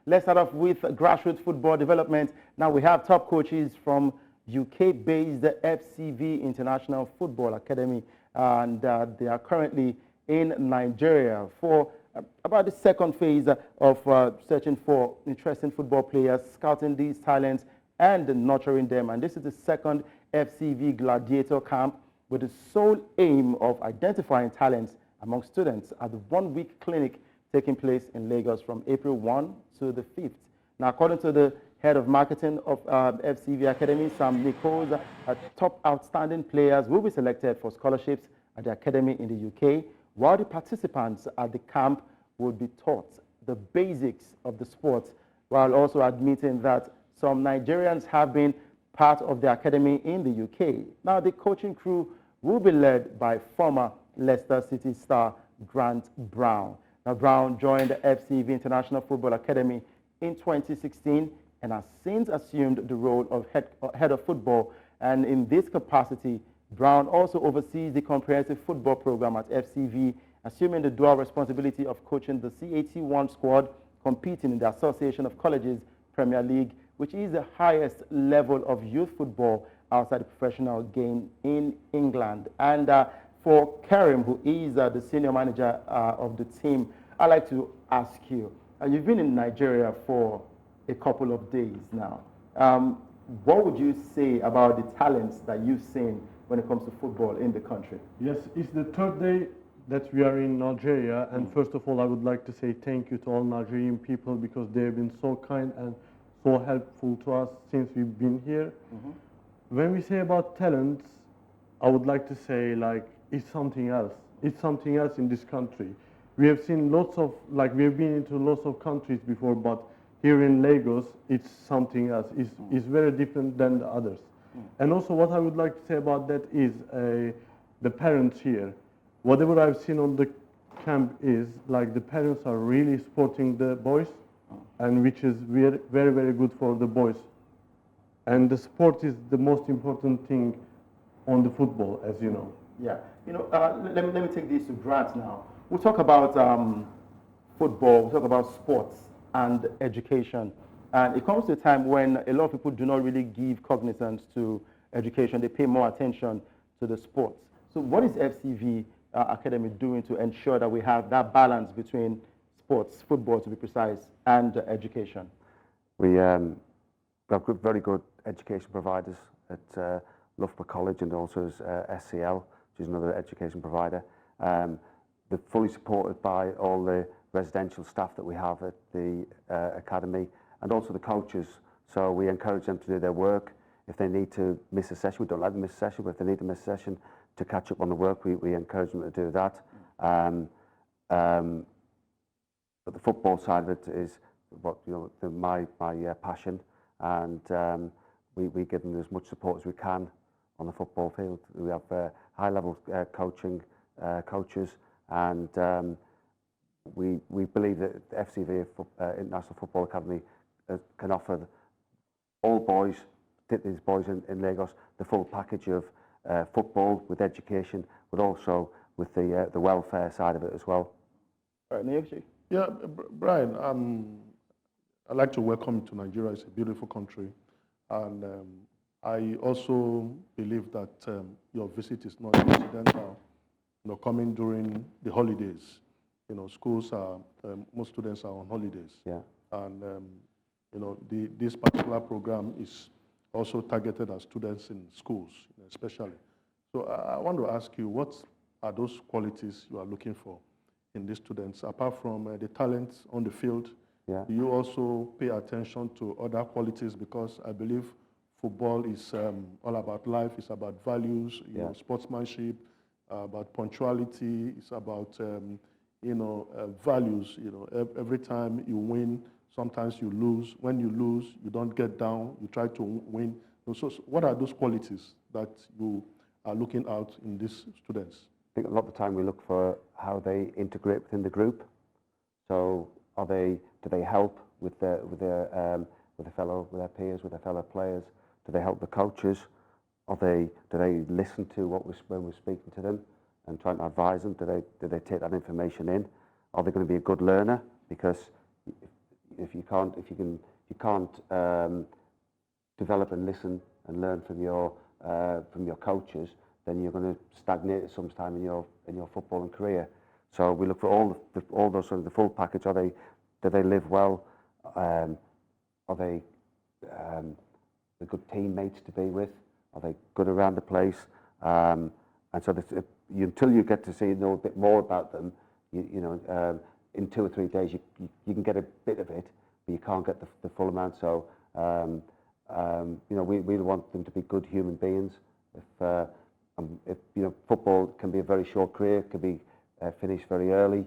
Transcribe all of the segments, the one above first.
Let's start off with grassroots football development. Now we have top coaches from UK-based FCV International Football Academy, and they are currently in Nigeria for about the second phase of searching for interesting football players, scouting these talents and nurturing them. And this is the second FCV Gladiator Camp with the sole aim of identifying talents among students at the one-week clinic taking place in Lagos from April 1 to the 5th. Now, according to the head of marketing of FCV Academy, Sam Nichols, top outstanding players will be selected for scholarships at the academy in the UK, while the participants at the camp will be taught the basics of the sport, while also admitting that some Nigerians have been part of the academy in the UK. Now, the coaching crew will be led by former Leicester City star Grant Brown. Now, Brown joined the FCV International Football Academy in 2016 and has since assumed the role of head of football. And in this capacity, Brown also oversees the comprehensive football program at FCV, assuming the dual responsibility of coaching the CAT1 squad competing in the Association of Colleges Premier League, which is the highest level of youth football outside the professional game in England. And for Kerem, who is the senior manager of the team, I'd like to ask you, you've been in Nigeria for a couple of days now. What would you say about the talents that you've seen when it comes to football in the country? Yes, it's the third day that we are in Nigeria, and first of all, I would like to say thank you to all Nigerian people because they have been so kind and so helpful to us since we've been here. When we say about talents, I would like to say like it's something else. It's something else in this country. We have seen lots of, like we have been into lots of countries before, but here in Lagos, it's something else. It's very different than the others. And also what I would like to say about that is the parents here. Whatever I've seen on the camp is like the parents are really supporting the boys, and which is very, very, very good for the boys. And the sport is the most important thing on the football, as you know. Yeah, you know, let me take this to Grant now. We'll talk about football, we'll talk about sports and education. And it comes to a time when a lot of people do not really give cognizance to education. They pay more attention to the sports. So what is FCV Academy doing to ensure that we have that balance between sports, football to be precise, and education? We have very good education providers at Loughborough College and also as SCL, which is another education provider. They're fully supported by all the residential staff that we have at the academy and also the coaches. So we encourage them to do their work. If they need to miss a session, we don't let them miss a session, but if they need to miss a session to catch up on the work, we encourage them to do that. But the football side of it is what my passion, and we give them as much support as we can on the football field. We have high-level coaches, and we believe that the FCV International Football Academy can offer all boys, particularly these boys in Lagos, the full package of football with education, but also with the welfare side of it as well. All right, Onyewuchi. Yeah, Brian, I'd like to welcome you to Nigeria. It's a beautiful country. And I also believe that your visit is not incidental, coming during the holidays. Schools are, most students are on holidays. Yeah. And, this particular program is also targeted at students in schools, especially. So I want to ask you, what are those qualities you are looking for in these students? Apart from the talents on the field, yeah, do you also pay attention to other qualities? Because I believe football is all about life. It's about values, sportsmanship, about punctuality. It's about, values. Every time you win, sometimes you lose. When you lose, you don't get down. You try to win. So what are those qualities that you are looking out in these students? I think a lot of the time we look for how they integrate within the group. So do they help with their peers, with their fellow players? Do they help the coaches? Do they listen to when we're speaking to them and trying to advise them? Do they take that information in? Are they going to be a good learner? Because if you can't develop and listen and learn from your coaches, then you're going to stagnate at some time in your footballing career. So we look for all those sort of the full package. Do they live well? Are they the good teammates to be with? Are they good around the place? And so until you get to know a bit more about them, in 2 or 3 days you can get a bit of it, but you can't get the full amount. So we want them to be good human beings. If football can be a very short career, it can be finished very early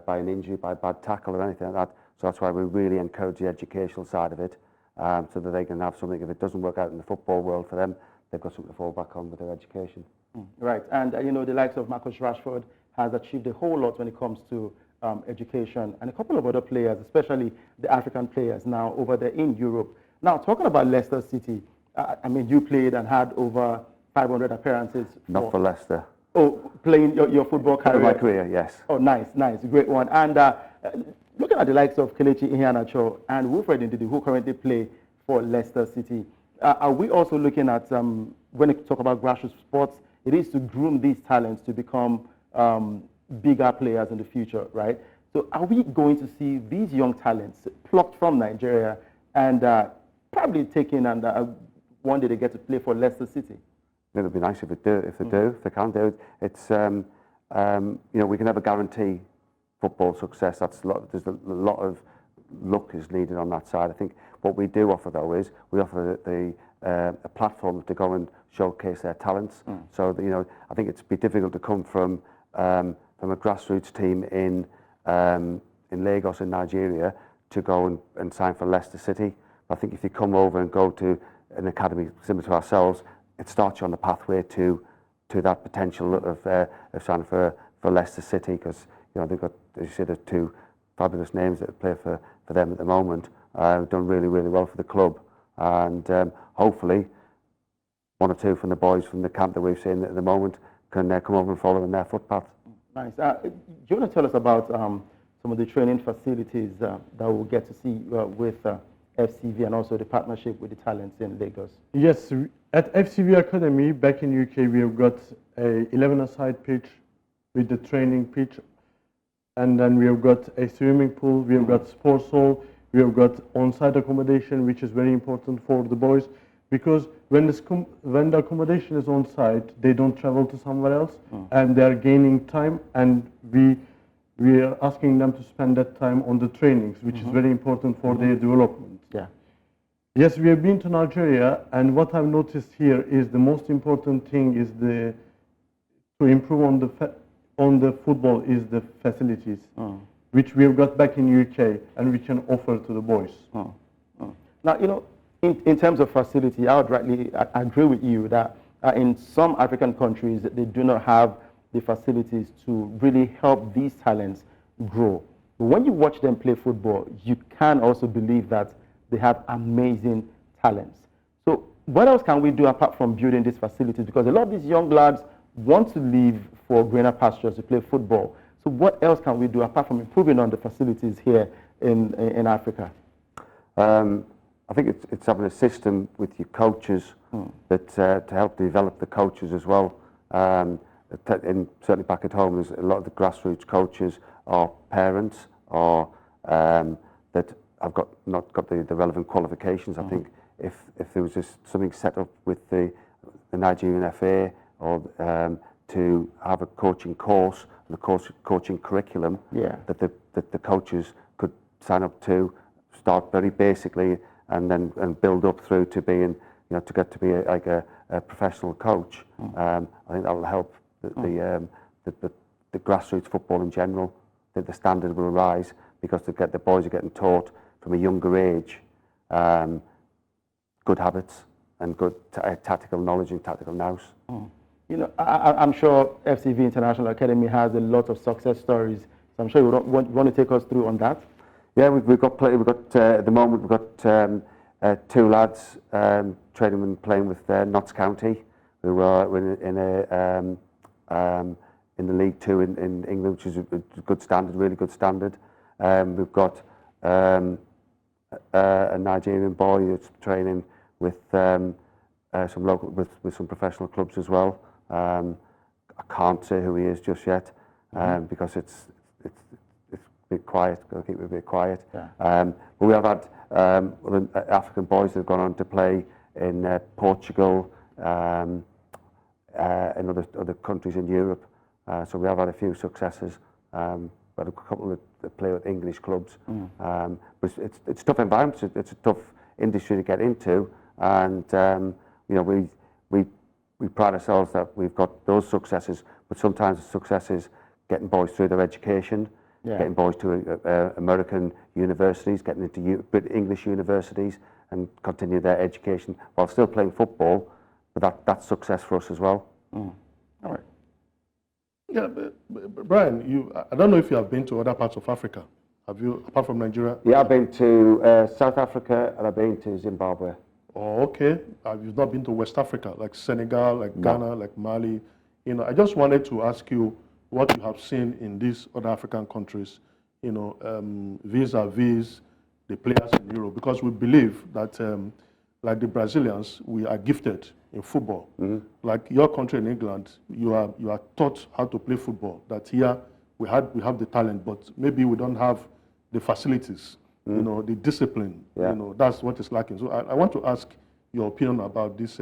by an injury, by a bad tackle or anything like that. So that's why we really encourage the educational side of it, so that they can have something. If it doesn't work out in the football world for them, they've got something to fall back on with their education. Right, and the likes of Marcus Rashford has achieved a whole lot when it comes to education, and a couple of other players, especially the African players now over there in Europe. Now, talking about Leicester City, I mean, you played and had over 500 appearances. Not for Leicester. Oh, playing your football career? My career, yes. Oh, nice, great one. And looking at the likes of Kelechi Iheanacho and Wilfred Ndidi, who currently play for Leicester City, are we also looking at, when we talk about grassroots sports, it is to groom these talents to become bigger players in the future, right? So are we going to see these young talents plucked from Nigeria and probably taken and one day they get to play for Leicester City? It would be nice if they do. If they can't do it, it's we can never guarantee football success. There's a lot of luck is needed on that side. I think what we do offer though is we offer a platform to go and showcase their talents. So that, I think it'd be difficult to come from a grassroots team in Lagos in Nigeria to go and sign for Leicester City. But I think if you come over and go to an academy similar to ourselves, it starts you on the pathway to that potential of signing for Leicester City, because they've got, as you said, there's 2 fabulous names that play for them at the moment. Done really well for the club, and hopefully 1 or 2 from the boys from the camp that we've seen at the moment can come over and follow in their footpath. Nice. Do you want to tell us about some of the training facilities that we'll get to see with FCV and also the partnership with the talents in Lagos? Yes, at FCV Academy back in UK, we have got a 11-a-side pitch with the training pitch, and then we have got a swimming pool, we have got sports hall, we have got on-site accommodation, which is very important for the boys, because when the accommodation is on site, they don't travel to somewhere else, and they are gaining time, and we are asking them to spend that time on the trainings, which is very important for their development. Yeah. Yes, we have been to Nigeria, and what I've noticed here is the most important thing is to improve on the football is the facilities, which we have got back in UK, and we can offer to the boys. Now, in terms of facility, I would rightly agree with you that in some African countries, they do not have the facilities to really help these talents grow. But when you watch them play football, you can also believe that they have amazing talents. So what else can we do apart from building these facilities? Because a lot of these young lads want to leave for greener pastures to play football. So what else can we do apart from improving on the facilities here in Africa? I think it's having a system with your coaches that to help develop the coaches as well. Certainly back at home, there's a lot of the grassroots coaches are parents or that have not got the relevant qualifications. I think if there was just something set up with the Nigerian FA or to have a coaching course and a coaching curriculum that the coaches could sign up to, start very basically and then build up through to being, to get to be a professional coach. I think that will help the grassroots football in general. That the standard will rise because the boys are getting taught from a younger age good habits and good tactical knowledge and tactical nous. I'm sure FCV International Academy has a lot of success stories. So I'm sure you want to take us through on that. Yeah, we've got at the moment we've got 2 lads training and playing with Notts County, who are in the League 2 in England, which is a good standard, really good standard. We've got a Nigerian boy that's training with some local, with some professional clubs as well. I can't say who he is just yet because it's a bit quiet. Got to keep it a bit quiet. Yeah. But we have had African boys that have gone on to play in Portugal, in other countries in Europe. So we have had a few successes. But a couple that play with English clubs. But it's a tough environment. It's a tough industry to get into, and you know, we pride ourselves that we've got those successes. But sometimes the success is getting boys through their education, getting boys to American universities, getting into English universities, and continue their education while still playing football. But that's success for us as well. All right. Yeah, Brian, I don't know if you have been to other parts of Africa. Have you, apart from Nigeria? Yeah, I've been to South Africa and I've been to Zimbabwe. Oh, okay. You've not been to West Africa, like Senegal, like Ghana, like Mali. You know, I just wanted to ask you what you have seen in these other African countries, you know, vis-a-vis the players in Europe, because we believe that, like the Brazilians, we are gifted in football. Like your country in England, you are taught how to play football. That here we have the talent, but maybe we don't have the facilities, you know, the discipline. You know, that's what is lacking. So I want to ask your opinion about this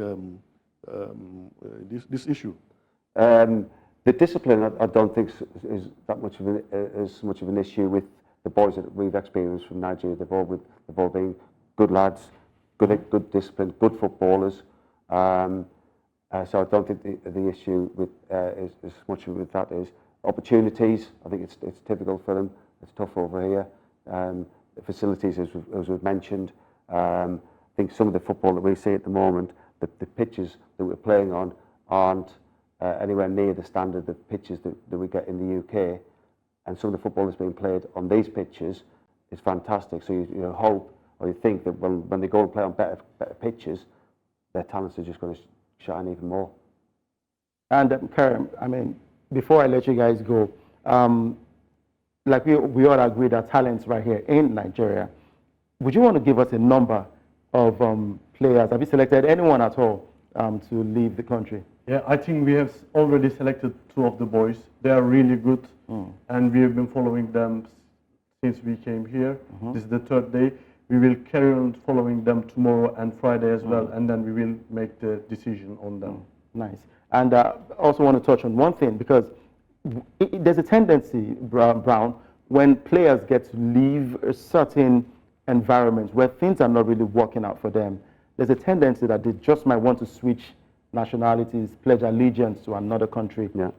this issue. The discipline, I don't think is that much of an issue with the boys that we've experienced from Nigeria. They've all been good lads, good discipline, good footballers. So I don't think the issue with is as much with that is opportunities. I think it's typical for them. It's tough over here. The facilities, as we've mentioned. I think some of the football that we see at the moment, the pitches that we're playing on aren't anywhere near the standard of pitches that we get in the UK. And some of the football that's being played on these pitches is fantastic. So you hope, or you think that when they go and play on better pitches, their talents are just going to shine even more. And Kerem, I mean, before I let you guys go, like we all agree that talents right here in Nigeria. Would you want to give us a number of players? Have you selected anyone at all to leave the country? Yeah, I think we have already selected 2 of the boys. They are really good, and we have been following them since we came here. This is the 3rd day. We will carry on following them tomorrow and Friday as well, and then we will make the decision on them. Nice. And I also want to touch on one thing, because there's a tendency, Brown, when players get to leave a certain environment where things are not really working out for them, there's a tendency that they just might want to switch nationalities, pledge allegiance to another country. Yeah.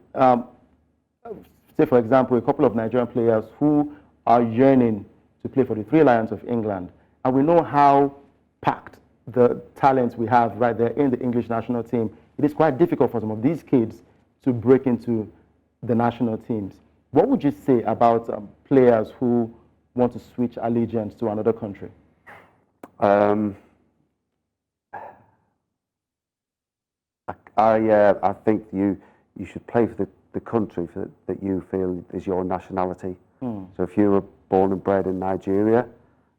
Say, for example, a couple of Nigerian players who are yearning to play for the Three Lions of England. And we know how packed the talent we have right there in the English national team. It is quite difficult for some of these kids to break into the national teams. What would you say about players who want to switch allegiance to another country? I think you should play for the country that you feel is your nationality. So if you were born and bred in Nigeria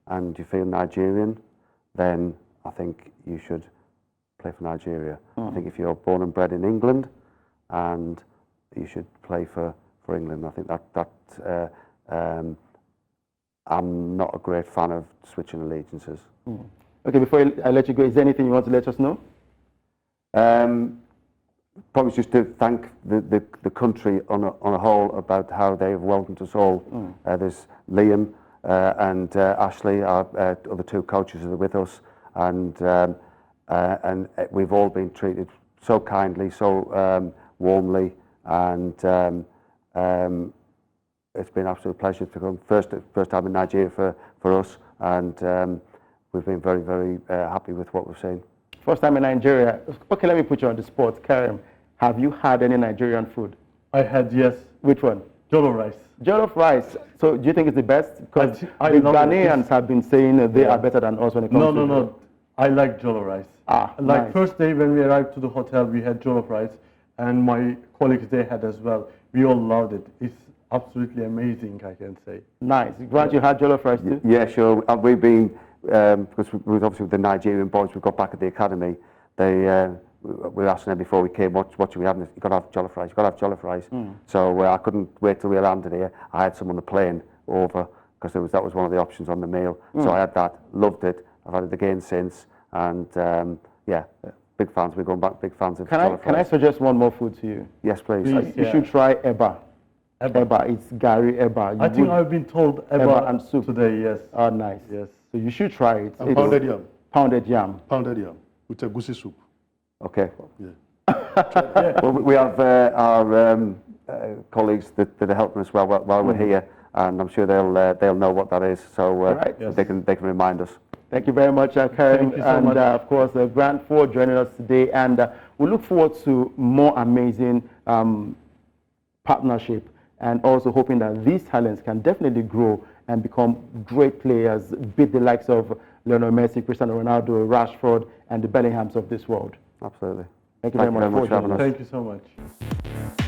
and you feel Nigerian, then I think you should play for Nigeria. I think if you're born and bred in England, and you should play for England. I think that I'm not a great fan of switching allegiances. Okay, before I let you go, is there anything you want to let us know? Probably just to thank the country on a whole about how they have welcomed us all. There's Liam and Ashley, our other 2 coaches who are with us, and we've all been treated so kindly, so warmly, and it's been an absolute pleasure to come. First time in Nigeria for us, and we've been very, very happy with what we've seen. First time in Nigeria. Okay, let me put you on the spot. Kerem, have you had any Nigerian food? I had, yes. Which one? Jollof rice. Jollof rice. So do you think it's the best? Because the Ghanaians have been saying they are better than us when it comes to... No. I like jollof rice. Like nice. First day when we arrived to the hotel, we had jollof rice, and my colleagues, they had as well. We all loved it. It's absolutely amazing, I can say. Nice. Grant, you had jollof rice too? Yeah, sure. We've been because we was obviously with the Nigerian boys we got back at the academy, they we were asking them before we came, what should we have? You got to have jollof rice. You got to have jollof rice. So I couldn't wait till we landed here. I had some on the plane over because that was one of the options on the meal. So I had that, loved it. I've had it again since, and yeah, big fans. We're going back, big fans of jollof rice. Can I suggest one more food to you? Yes, please. You should try eba. Eba, it's Gary eba. I think I've been told eba and soup today. Yes. Oh, nice. Yes. So you should try it. And pounded yam. Pounded yam. Pounded yam with a goosey soup. Okay. Yeah. Well, we have our colleagues that are helping us while we're here, and I'm sure they'll know what that is. So Right. they can remind us. Thank you very much, Kerem, Thank you so and much. of course, Grant for joining us today. And we look forward to more amazing partnership, and also hoping that these talents can definitely grow and become great players, beat the likes of Lionel Messi, Cristiano Ronaldo, Rashford, and the Bellinghams of this world. Absolutely. Thank you very much for for joining us. Thank you so much.